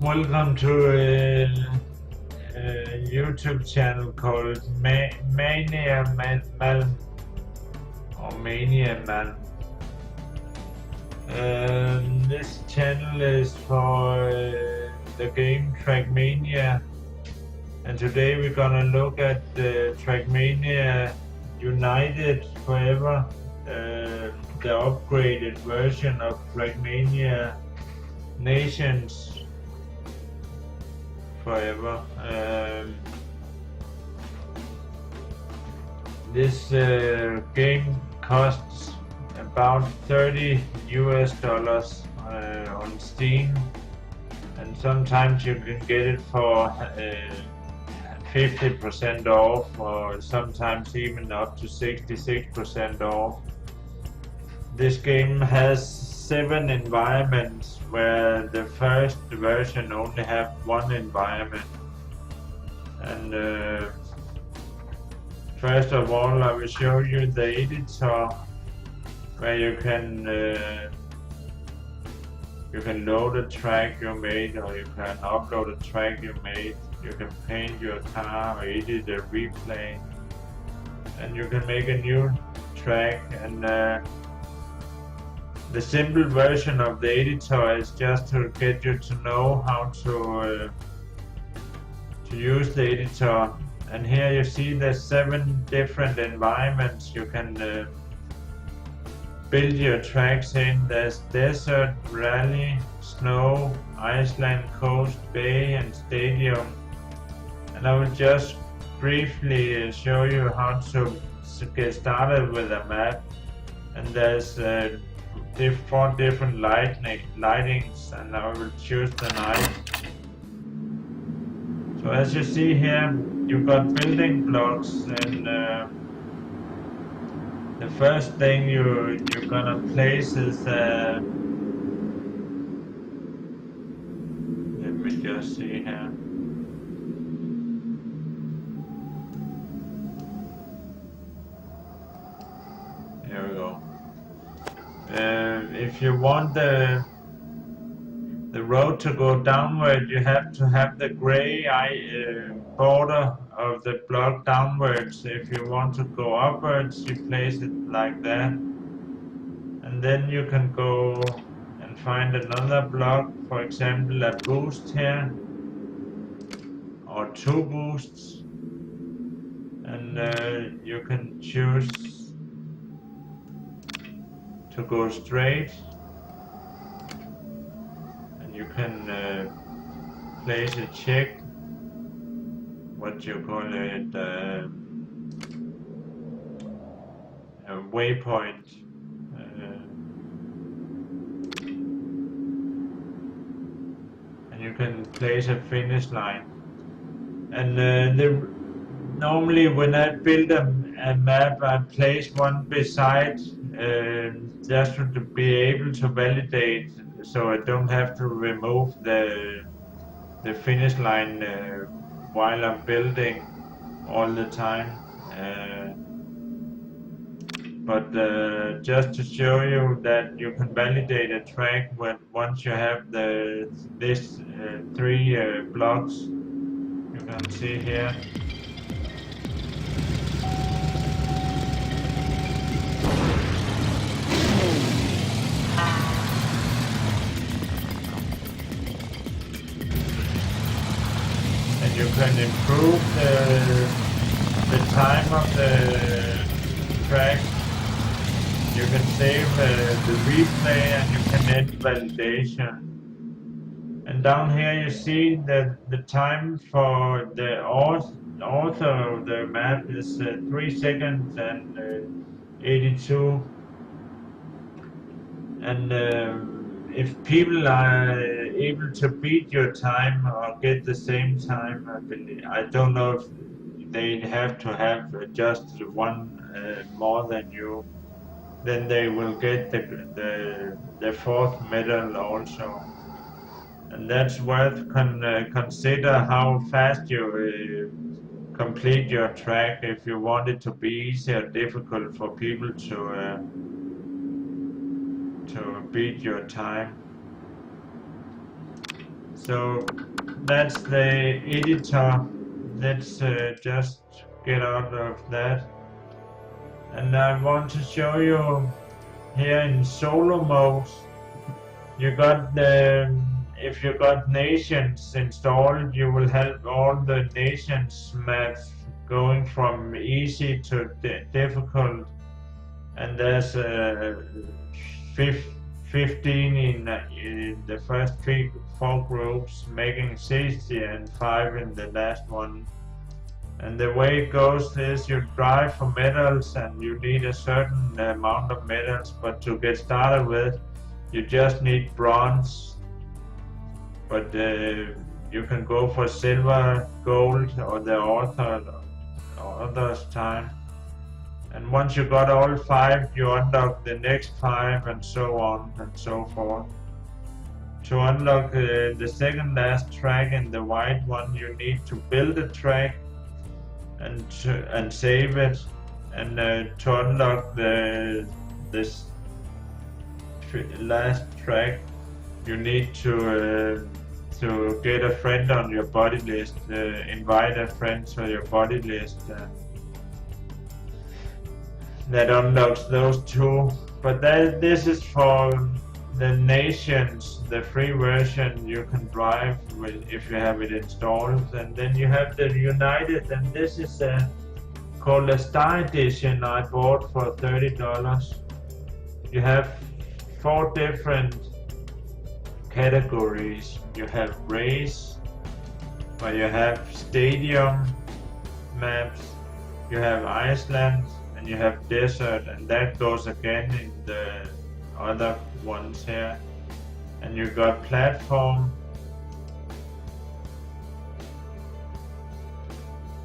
Welcome to a YouTube channel called Mania Malm or Mania Malm. This channel is for the game Trackmania, and today we're gonna look at the Trackmania United Forever, the upgraded version of Trackmania Nations Forever. This game costs about $30 on Steam, and sometimes you can get it for 50% off, or sometimes even up to 66% off. This game has 7 environments, where the first version only have 1 environment. And first of all, I will show you the editor, where you can load a track you made, or you can upload a track you made. You can paint your car or edit a replay, and you can make a new track. And the simple version of the editor is just to get you to know how to use the editor. And here you see there's 7 different environments you can build your tracks in. There's desert, rally, snow, Iceland, coast, bay, and stadium. And I will just briefly show you how to get started with a map. And there's 4 different lightings, and I will choose the night. So as you see here, you've got building blocks, and the first thing you're gonna place is let me just see here. There we go. If you want the road to go downward, you have to have the gray border of the block downwards. If you want to go upwards, you place it like that, and then you can go and find another block, for example a boost here, or 2 boosts, and you can choose to go straight, and you can place a check, what you call it, a waypoint, and you can place a finish line. And normally when I build a map, I place one beside, just to be able to validate, so I don't have to remove the finish line while I'm building all the time. But just to show you that you can validate a track once you have this 3 blocks, you can see here. And you can improve the time of the track. You can save the replay, and you can end validation. And down here you see that the time for the author of the map is 3 seconds and 82. And if people are able to beat your time or get the same time, I don't know if they have to have just 1 more than you, then they will get the 4th medal also. And that's worth consider how fast you complete your track, if you want it to be easy or difficult for people to beat your time. So that's the editor. Let's just get out of that. And I want to show you here in solo mode. You got the, if you got nations installed, you will have all the nations maps going from easy to difficult. And there's 15 in the first four groups, making 60 and 5 in the last one. And the way it goes is you drive for medals and you need a certain amount of medals, but to get started with, you just need bronze. But you can go for silver, gold, or the author's time. And once you got all 5, you unlock the next 5 and so on and so forth. To unlock the second last track in the white one, you need to build a track and save it. And to unlock this last track, you need to get a friend on your buddy list, invite a friend to your buddy list. That unlocks those 2, but this is for the nations, the free version you can drive with if you have it installed. And then you have the United, and this is called a Star Edition I bought for $30. You have 4 different categories. You have race, where you have stadium maps, you have Iceland, and you have desert, and that goes again in the other ones here. And you got platform,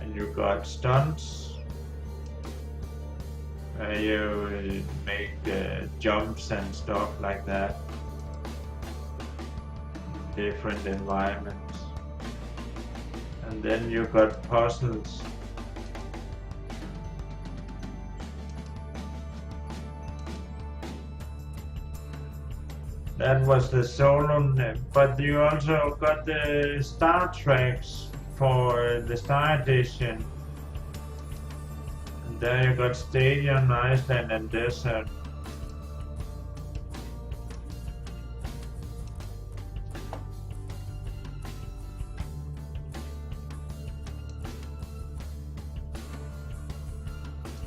and you got stunts, where you make jumps and stuff like that, different environments. And then you got puzzles. That was the solo, but you also got the star tracks for the Star Edition. And there you got Stadium, Iceland, and Desert.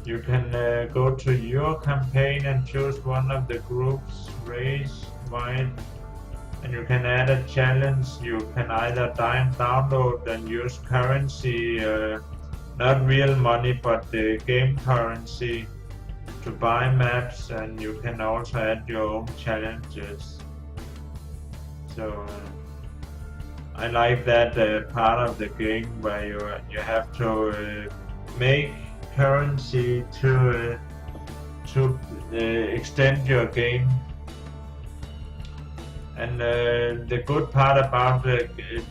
You can go to your campaign and choose one of the groups, race, white, and you can add a challenge. You can either download and use currency, not real money, but the game currency to buy maps, and you can also add your own challenges. So I like that part of the game where you have to make currency to extend your game. And the good part about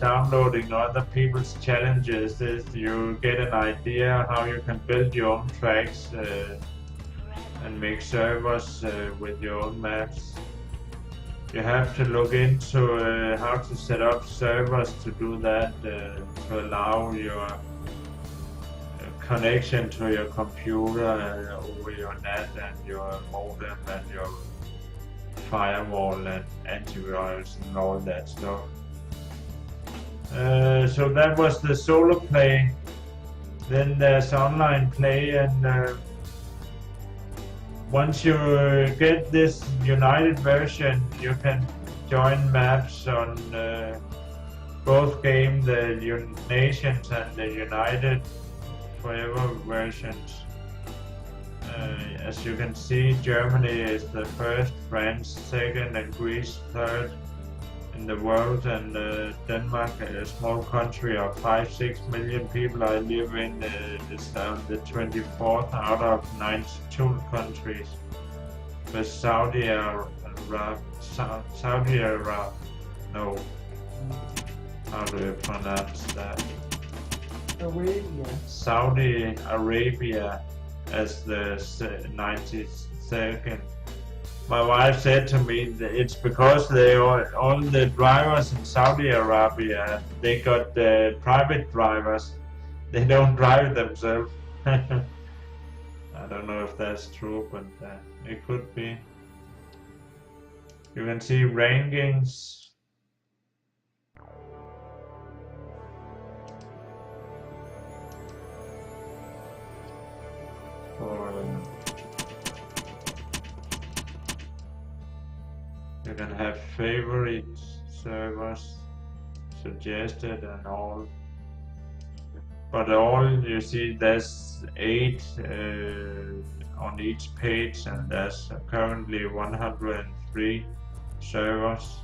downloading other people's challenges is you get an idea how you can build your own tracks and make servers with your own maps. You have to look into how to set up servers to do that, to allow your connection to your computer over your net and your modem and your firewall and antivirus and all that stuff. So that was the solo play. Then there's online play, and once you get this United version, you can join maps on both games, the Nations and the United Forever versions. As you can see, Germany is the first, France second, and Greece third in the world, and Denmark, a small country of 5-6 million people I live in, is the 24th out of 92 countries. With Saudi Arabia, no, how do you pronounce that? Arabia. Saudi Arabia as the 92nd My wife said to me that it's because all the drivers in Saudi Arabia, they got private drivers. They don't drive themselves. I don't know if that's true, but it could be. You can see rankings. You can have favorite servers suggested and all. But all you see, there's 8 on each page, and there's currently 103 servers.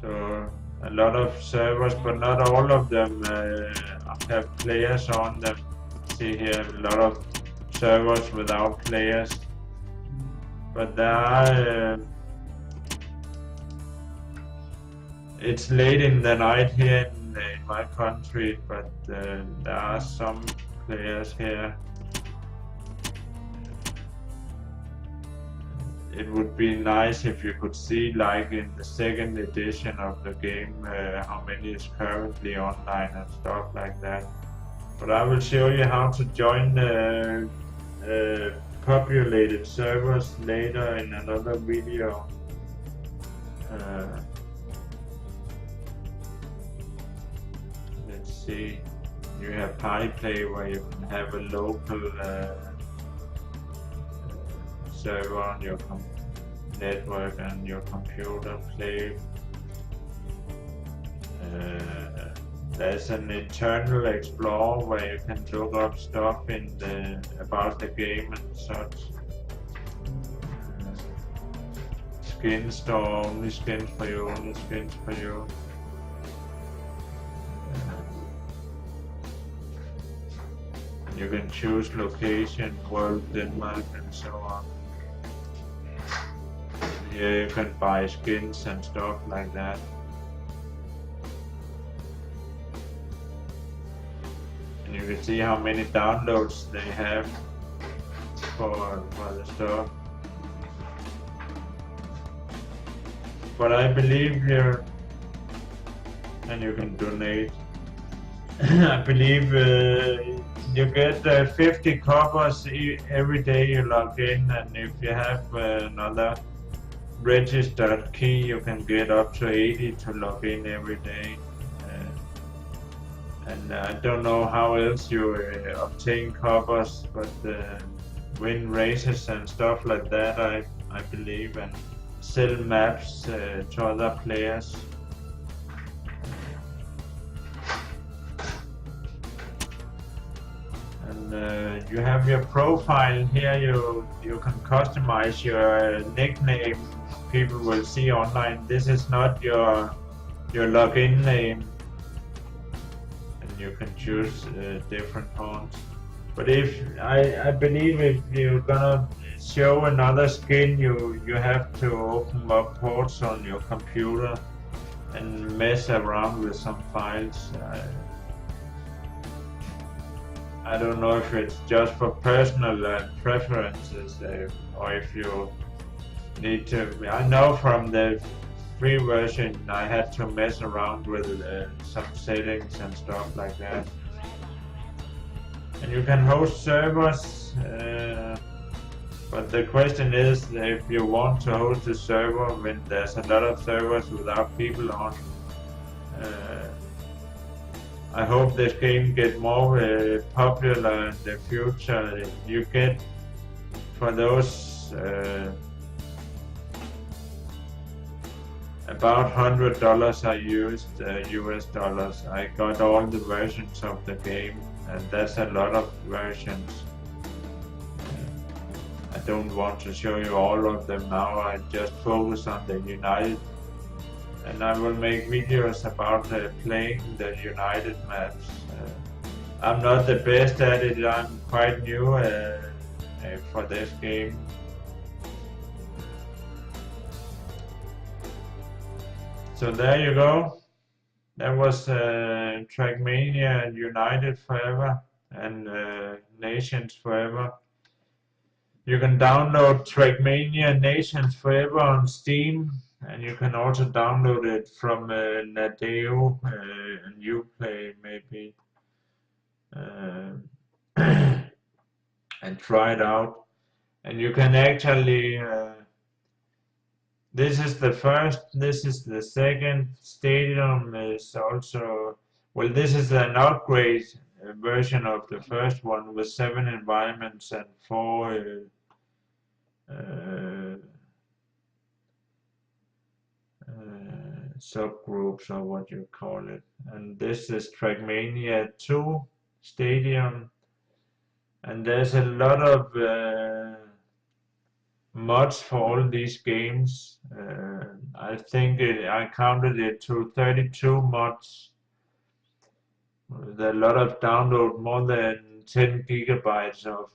So a lot of servers, but not all of them have players on them. See here, a lot of servers without players. But there are. It's late in the night here in my country, but there are some players here. It would be nice if you could see, like in the second edition of the game, how many is currently online and stuff like that. But I will show you how to join populated servers later in another video. Let's see. You have PyPlay, where you can have a local server on your network and your computer play. There's an internal explorer where you can look up stuff about the game and such. Skin store, only skins for you, only skins for you. You can choose location, world, Denmark, and so on. Here you can buy skins and stuff like that. And you can see how many downloads they have for the stuff. But I believe here, and you can donate. I believe you get 50 coppers every day you log in, and if you have another registered key, you can get up to 80 to log in every day. And I don't know how else you obtain coppers, but win races and stuff like that, I believe, and sell maps to other players. And you have your profile here. You can customize your nickname. People will see online. This is not your login name, and you can choose different fonts. But I believe if you're gonna show another skin, you have to open up ports on your computer and mess around with some files. I don't know if it's just for personal preferences or if you need to. I know from the free version I had to mess around with some settings and stuff like that. And you can host servers, but the question is if you want to host a server when there's a lot of servers without people on. I hope this game get more popular in the future. You get for those about $100 I used US dollars. I got all the versions of the game, and that's a lot of versions. I don't want to show you all of them now. I just focus on the United. And I will make videos about playing the United maps. I'm not the best at it, I'm quite new for this game. So there you go. That was Trackmania United forever and Nations forever. You can download Trackmania Nations Forever on Steam, and you can also download it from Nadeo and Uplay maybe, uh, and try it out. And you can actually, this is the first, this is the second. Stadium is also, well, this is an upgrade version of the first one with 7 environments and 4 uh, subgroups or what you call it. And this is Trackmania 2 Stadium, and there's a lot of mods for all these games. I think I counted it to 32 mods. There's a lot of download, more than 10 gigabytes of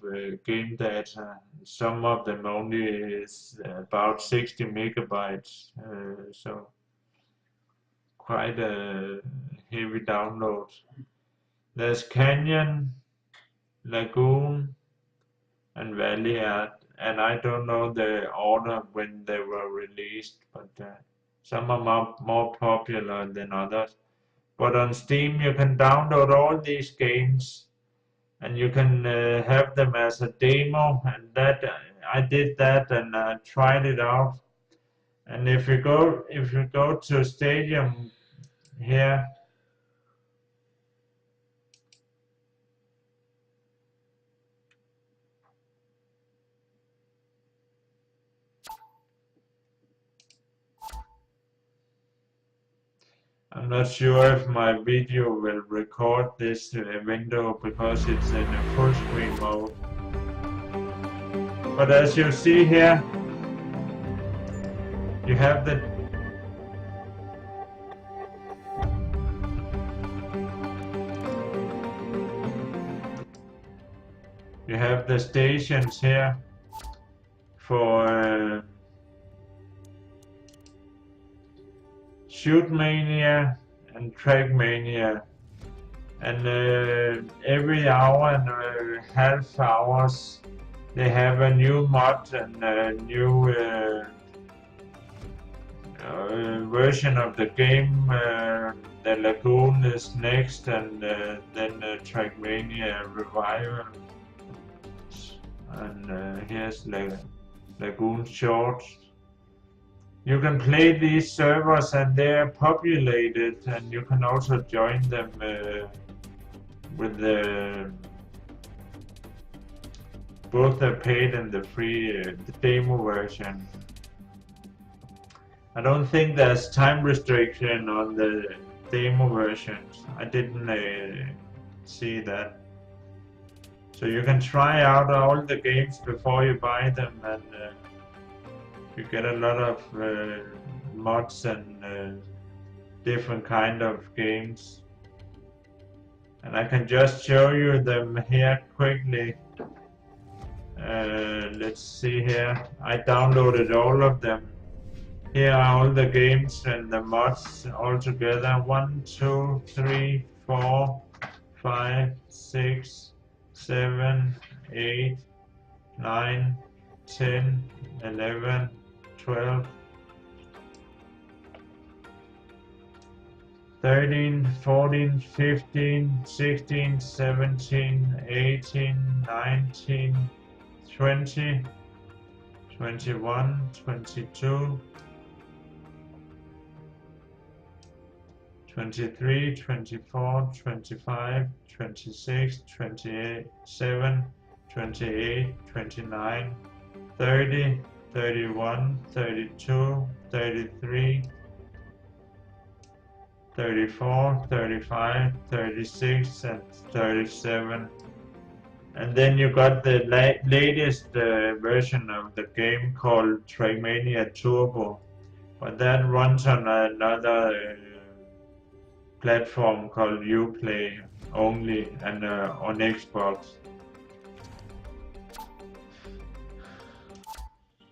game data. Some of them only is about 60 megabytes. So quite a heavy download. There's Canyon, Lagoon, and Valley Art, and I don't know the order when they were released, but some are more popular than others. But on Steam you can download all these games, and you can have them as a demo, and that I did that and tried it out. And if you go to Stadium here, I'm not sure if my video will record this window because it's in a full screen mode. But as you see here, you have the stations here for Shoot Mania and Trackmania, and every hour and half hours they have a new mod and a new version of the game. The Lagoon is next, and then Trackmania Revival, and here's Lagoon Shorts. You can play these servers and they're populated, and you can also join them with both the paid and the free the demo version. I don't think there's time restriction on the demo versions. I didn't see that. So you can try out all the games before you buy them, and you get a lot of mods and different kind of games. And I can just show you them here quickly. Let's see here. I downloaded all of them. Here are all the games and the mods all together. 1, 2, 3, 4, 5, 6, 7, 8, 9, 10, 11, 12, 13, 14, 15, 16, 17, 18, 19, 20, 21, 22, 23, 24, 25, 26, 27, 28, 29, 30, 31, 32, 33, 34, 35, 36, and 37. And then you got the latest version of the game called Trackmania Turbo, but that runs on another platform called Uplay only, and on Xbox.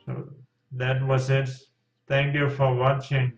So that was it. Thank you for watching.